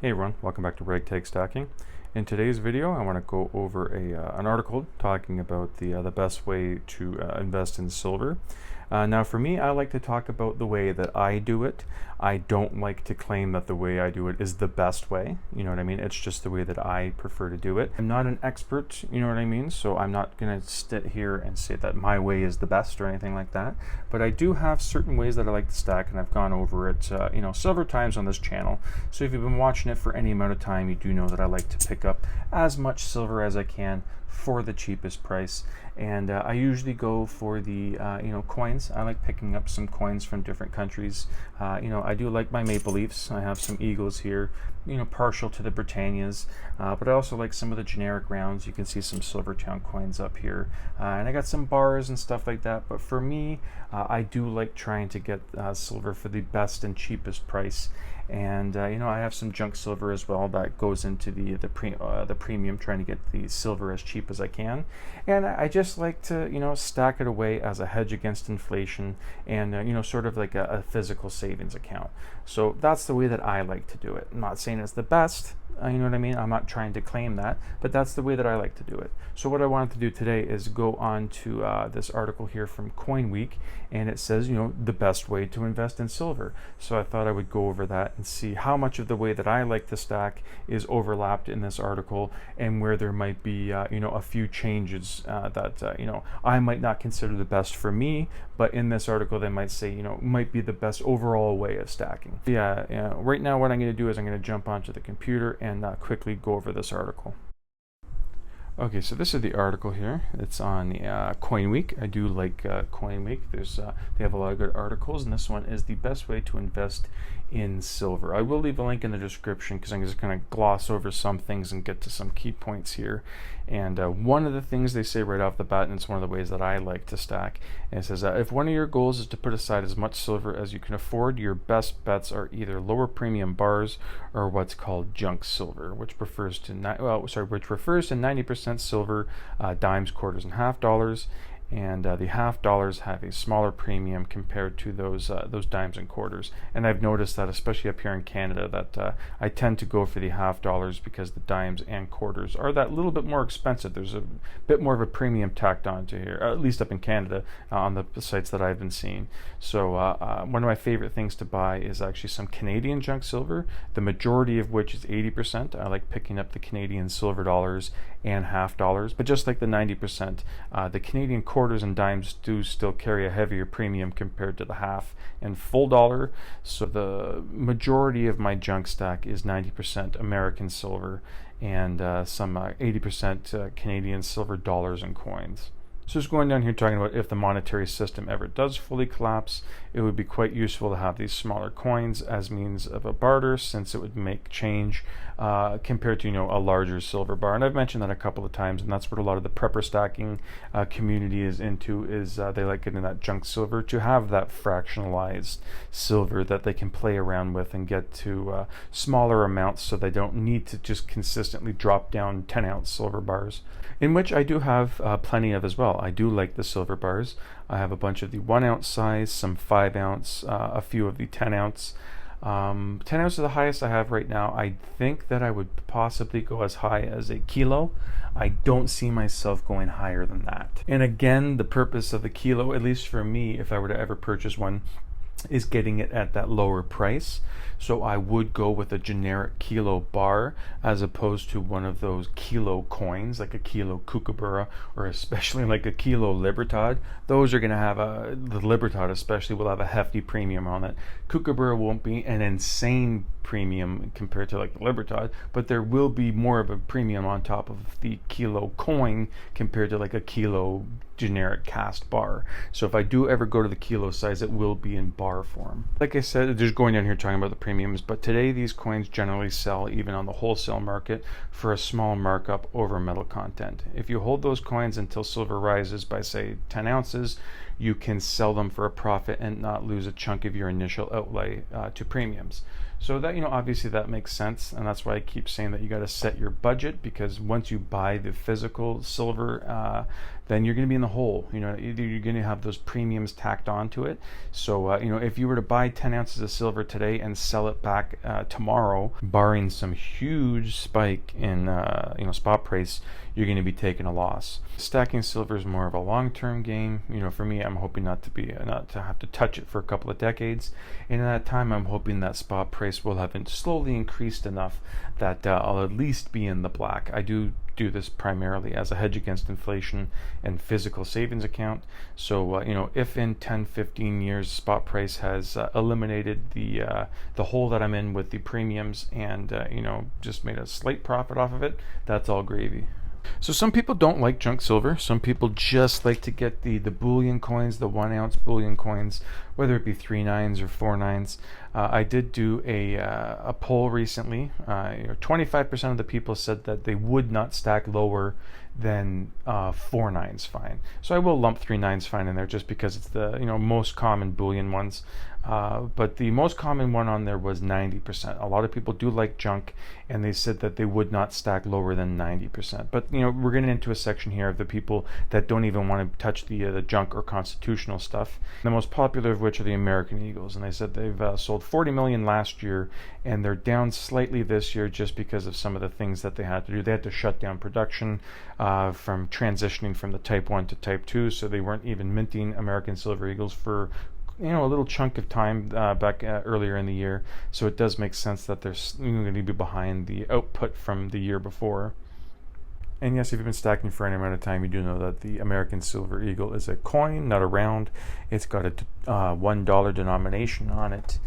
Hey everyone, welcome back to Ragtag Stacking. In today's video, I want to go over an article talking about the best way to invest in silver. Now for me, I like to talk about the way that I do it. I don't like to claim that the way I do it is the best way, you know what I mean? It's just the way that I prefer to do it. I'm not an expert, you know what I mean? So I'm not going to sit here and say that my way is the best or anything like that. But I do have certain ways that I like to stack, and I've gone over it several times on this channel. So if you've been watching it for any amount of time, you do know that I like to pick up as much silver as I can for the cheapest price. And I usually go for the coins. I like picking up some coins from different countries. I do like my Maple Leafs. I have some Eagles here, partial to the Britannias, but I also like some of the generic rounds. You can see some Silvertown coins up here, and I got some bars and stuff like that. But for me, I do like trying to get silver for the best and cheapest price. And I have some junk silver as well that goes into the premium, trying to get the silver as cheap as I can. And I just like to stack it away as a hedge against inflation, and sort of like a physical savings account. So that's the way that I like to do it. I'm not saying it's the best. You know what I mean? I'm not trying to claim that, but that's the way that I like to do it. So what I wanted to do today is go on to this article here from CoinWeek, and it says, the best way to invest in silver. So I thought I would go over that and see how much of the way that I like to stack is overlapped in this article, and where there might be, a few changes that, I might not consider the best for me, but in this article they might say, might be the best overall way of stacking. Right now what I'm going to do is I'm going to jump onto the computer and quickly go over this article. Okay, so this is the article here. It's on CoinWeek. I do like CoinWeek. They have a lot of good articles, and this one is the best way to invest in silver. I will leave a link in the description because I'm just going to gloss over some things and get to some key points here. And one of the things they say right off the bat, and it's one of the ways that I like to stack, and it says, if one of your goals is to put aside as much silver as you can afford, your best bets are either lower premium bars or what's called junk silver, which refers to 90% silver, dimes, quarters, and half dollars. And the half dollars have a smaller premium compared to those dimes and quarters. And I've noticed that, especially up here in Canada, that I tend to go for the half dollars because the dimes and quarters are that little bit more expensive. There's a bit more of a premium tacked onto here, at least up in Canada, on the sites that I've been seeing. So one of my favorite things to buy is actually some Canadian junk silver, the majority of which is 80%. I like picking up the Canadian silver dollars and half dollars, but just like the 90%, the Canadian quarters and dimes do still carry a heavier premium compared to the half and full dollar. So the majority of my junk stack is 90% American silver and some 80% Canadian silver dollars and coins. So just going down here talking about if the monetary system ever does fully collapse, it would be quite useful to have these smaller coins as means of a barter, since it would make change compared to a larger silver bar. And I've mentioned that a couple of times, and that's what a lot of the prepper stacking community is into, is they like getting that junk silver to have that fractionalized silver that they can play around with and get to smaller amounts, so they don't need to just consistently drop down 10-ounce silver bars, in which I do have plenty of as well. I do like the silver bars. I have a bunch of the 1-ounce size, some 5-ounce, a few of the 10-ounce. 10 ounce is the highest I have right now. I think that I would possibly go as high as a kilo. I don't see myself going higher than that. And again, the purpose of the kilo, at least for me, if I were to ever purchase one, is getting it at that lower price. So I would go with a generic kilo bar as opposed to one of those kilo coins, like a kilo kookaburra, or especially like a kilo Libertad. Those are going to have the Libertad especially will have a hefty premium on it. Kookaburra won't be an insane premium compared to like the Libertad, but there will be more of a premium on top of the kilo coin compared to like a kilo generic cast bar. So if I do ever go to the kilo size, it will be in bar form. Like I said, just going down here talking about the premiums, but today these coins generally sell even on the wholesale market for a small markup over metal content. If you hold those coins until silver rises by say 10 ounces, you can sell them for a profit and not lose a chunk of your initial outlay to premiums. So that, obviously that makes sense, and that's why I keep saying that you got to set your budget, because once you buy the physical silver, then you're going to be in the hole. Either you're going to have those premiums tacked onto it. So if you were to buy 10 ounces of silver today and sell it back tomorrow, barring some huge spike in spot price, you're going to be taking a loss. Stacking silver is more of a long-term game. For me, I'm hoping not to have to touch it for a couple of decades, and in that time, I'm hoping that spot price will have slowly increased enough that I'll at least be in the black. I do this primarily as a hedge against inflation and physical savings account. So if in 10-15 years spot price has eliminated the hole that I'm in with the premiums and just made a slight profit off of it, that's all gravy. So some people don't like junk silver. Some people just like to get the bullion coins, the 1 ounce bullion coins, whether it be 3 9s or 4 9s. I did do a poll recently. 25% of the people said that they would not stack lower than 4 9s fine. So I will lump 3 9s fine in there just because it's the most common bullion ones. But the most common one on there was 90%. A lot of people do like junk, and they said that they would not stack lower than 90%. But we're getting into a section here of the people that don't even want to touch the junk or constitutional stuff. The most popular of which are the American Eagles, and they said they've sold 40 million last year, and they're down slightly this year just because of some of the things that they had to do. They had to shut down production from transitioning from the Type 1 to Type 2, so they weren't even minting American Silver Eagles for a little chunk of time back earlier in the year. So it does make sense that they're going to be behind the output from the year before. And yes, if you've been stacking for any amount of time, you do know that the American Silver Eagle is a coin, not a round. It's got a $1 denomination on it.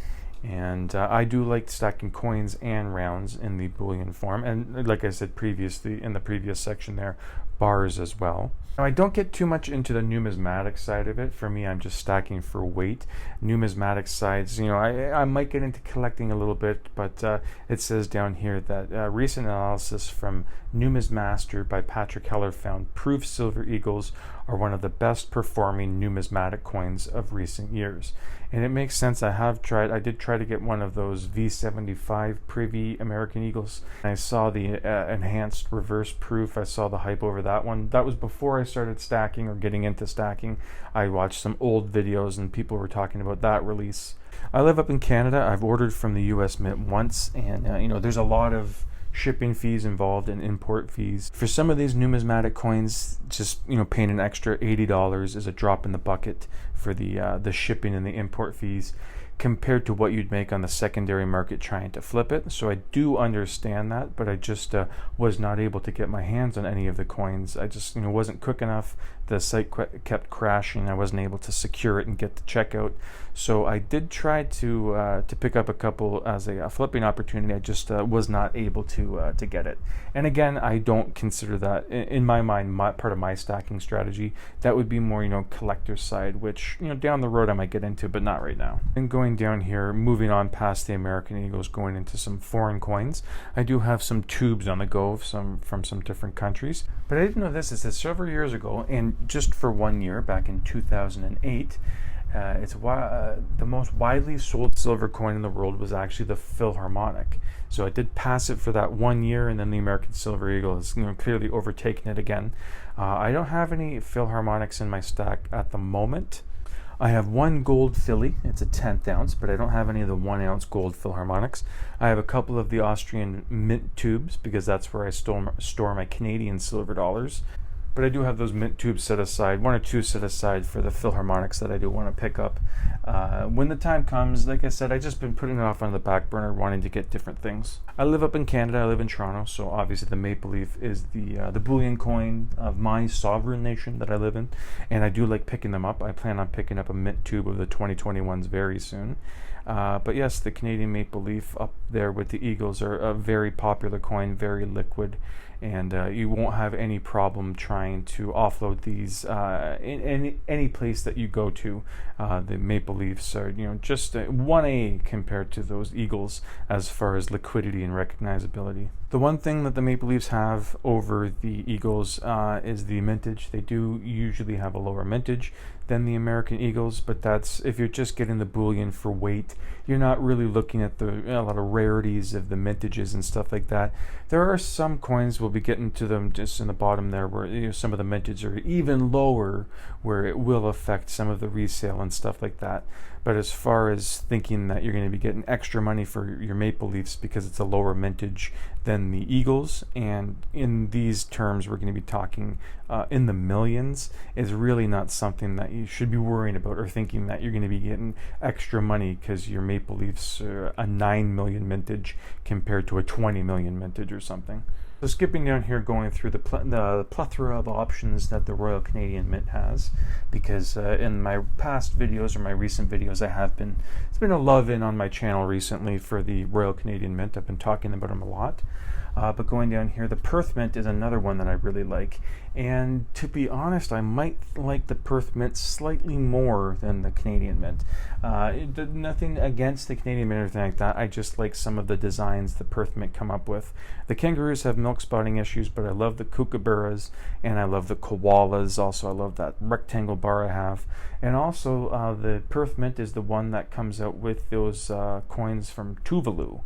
And I do like stacking coins and rounds in the bullion form. And like I said previously, in the previous section there, bars as well. Now, I don't get too much into the numismatic side of it. For me, I'm just stacking for weight. Numismatic sides, I might get into collecting a little bit, but it says down here that recent analysis from Numismatic by Patrick Heller found proof silver eagles are one of the best performing numismatic coins of recent years. And it makes sense. I did try to get one of those V75 Privy American Eagles. I saw the enhanced reverse proof. I saw the hype over that one. That was before I started stacking or getting into stacking. I watched some old videos and people were talking about that release. I live up in Canada. I've ordered from the US Mint once, and there's a lot of shipping fees involved and import fees. For some of these numismatic coins, just paying an extra $80 is a drop in the bucket for the shipping and the import fees compared to what you'd make on the secondary market trying to flip it. So I do understand that, but I just was not able to get my hands on any of the coins. I just wasn't quick enough. The site kept crashing. I wasn't able to secure it and get the checkout. So I did try to pick up a couple as a flipping opportunity. I just was not able to get it. And again, I don't consider that in my mind part of my stacking strategy. That would be more collector's side, which down the road I might get into, but not right now. And going down here, moving on past the American Eagles, going into some foreign coins. I do have some tubes on the go from some different countries. But I didn't know this. It says several years ago, and just for 1 year, back in 2008, the most widely sold silver coin in the world was actually the Philharmonic. So I did pass it for that 1 year, and then the American Silver Eagle has clearly overtaken it again. I don't have any Philharmonics in my stack at the moment. I have one gold Philly. It's a 10th ounce, but I don't have any of the 1 ounce gold Philharmonics. I have a couple of the Austrian mint tubes because that's where I store my Canadian silver dollars. But I do have those mint tubes set aside, 1 or 2 set aside for the Philharmonics that I do want to pick up. When the time comes, like I said, I've just been putting it off on the back burner, wanting to get different things. I live up in Canada, I live in Toronto, so obviously the maple leaf is the bullion coin of my sovereign nation that I live in, and I do like picking them up. I plan on picking up a mint tube of the 2021s very soon. But yes, the Canadian maple leaf up there with the Eagles are a very popular coin, very liquid, and you won't have any problem trying to offload these in any place that you go to. The maple leafs are just 1A compared to those Eagles as far as liquidity and recognizability. The one thing that the maple leafs have over the Eagles is the mintage. They do usually have a lower mintage than the American Eagles, but that's if you're just getting the bullion for weight. You're not really looking at a lot of rarities of the mintages and stuff like that. There are some coins, we'll be getting to them just in the bottom there, where some of the mintage are even lower, where it will affect some of the resale and stuff like that. But as far as thinking that you're going to be getting extra money for your Maple Leafs because it's a lower mintage than the Eagles, and in these terms we're going to be talking in the millions, is really not something that you should be worrying about or thinking that you're going to be getting extra money because your Maple Leafs are a 9 million mintage compared to a 20 million mintage or something. So skipping down here, going through the plethora of options that the Royal Canadian Mint has, because in my past videos or my recent videos, it's been a love-in on my channel recently for the Royal Canadian Mint. I've been talking about them a lot. But going down here, the Perth Mint is another one that I really like. And to be honest, I might like the Perth Mint slightly more than the Canadian Mint. Nothing against the Canadian Mint or anything like that. I just like some of the designs the Perth Mint come up with. The kangaroos have milk spotting issues, but I love the kookaburras and I love the koalas. Also, I love that rectangle bar I have. And also, the Perth Mint is the one that comes out with those coins from Tuvalu.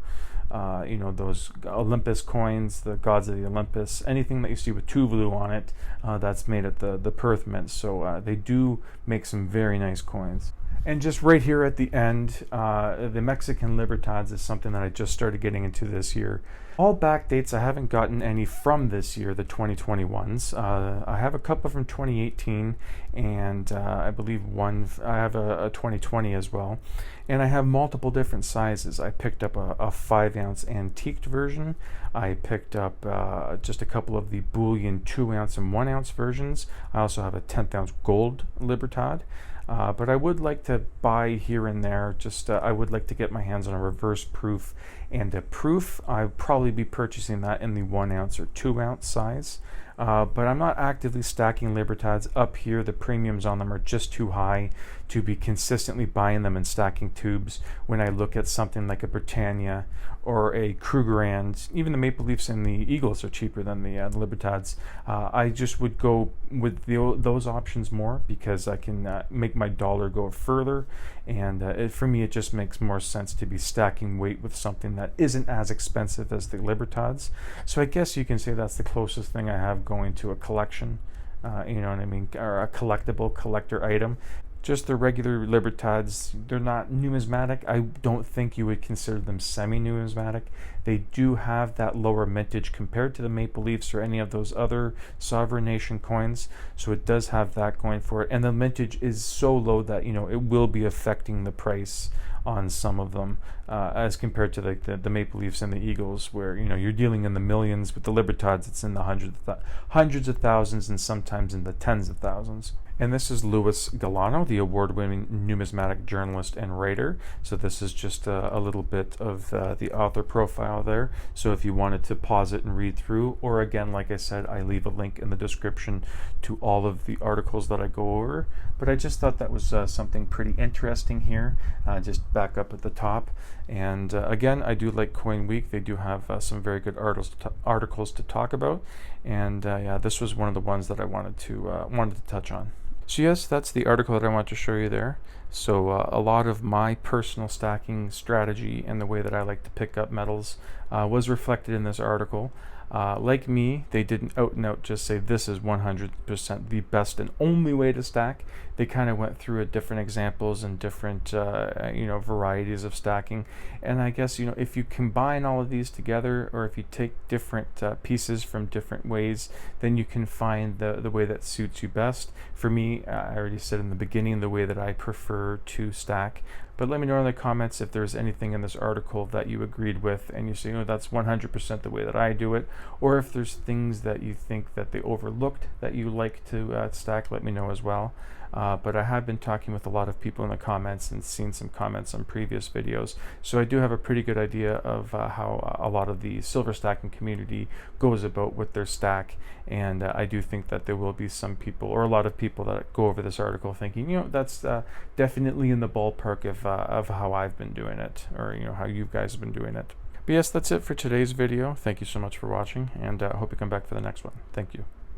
Those Olympus coins, the gods of the Olympus, anything that you see with Tuvalu on it, that's made at the Perth Mint. So they do make some very nice coins. And just right here at the end, the Mexican Libertads is something that I just started getting into this year. All back dates, I haven't gotten any from this year, the 2021s. I have a couple from 2018, and I believe I have a 2020 as well. And I have multiple different sizes. I picked up a 5-ounce antiqued version. I picked up just a couple of the bullion 2-ounce and 1-ounce versions. I also have a 10th-ounce gold Libertad. But I would like to buy here and there. I would like to get my hands on a reverse proof and a proof. I'd probably be purchasing that in the 1-ounce or 2-ounce size. But I'm not actively stacking Libertads up here. The premiums on them are just too high to be consistently buying them and stacking tubes when I look at something like a Britannia or a Krugerrand. Even the Maple Leafs and the Eagles are cheaper than the Libertads. I just would go with those options more because I can make my dollar go further. And for me, it just makes more sense to be stacking weight with something that isn't as expensive as the Libertads. So I guess you can say that's the closest thing I have going to a collection, you know what I mean, or a collectible collector item. Just the regular Libertads, they're not numismatic. I don't think you would consider them semi-numismatic. They do have that lower mintage compared to the Maple Leafs or any of those other sovereign nation coins. So it does have that going for it. And the mintage is so low that, it will be affecting the price on some of them as compared to like the Maple Leafs and the Eagles, where you're dealing in the millions. With the Libertads, it's in the hundreds of thousands and sometimes in the tens of thousands. And this is Louis Galano, the award-winning numismatic journalist and writer. So this is just a little bit of the author profile there. So if you wanted to pause it and read through, or again, like I said, I leave a link in the description to all of the articles that I go over. But I just thought that was something pretty interesting here, just back up at the top. And again, I do like CoinWeek. They do have some very good articles to talk about. And yeah, this was one of the ones that I wanted to touch on. So yes, that's the article that I want to show you there. So a lot of my personal stacking strategy and the way that I like to pick up metals was reflected in this article. Like me, they didn't out and out just say this is 100% the best and only way to stack. They kind of went through different examples and different varieties of stacking. And I guess if you combine all of these together, or if you take different pieces from different ways, then you can find the way that suits you best. For me, I already said in the beginning the way that I prefer to stack. But let me know in the comments if there's anything in this article that you agreed with and you say, that's 100% the way that I do it, or if there's things that you think that they overlooked that you like to stack, let me know as well. But I have been talking with a lot of people in the comments and seen some comments on previous videos, so I do have a pretty good idea of how a lot of the silver stacking community goes about with their stack. And I do think that there will be some people, or a lot of people, that go over this article thinking, that's definitely in the ballpark of how I've been doing it, or how you guys have been doing it. But yes, that's it for today's video. Thank you so much for watching, and I hope you come back for the next one. Thank you.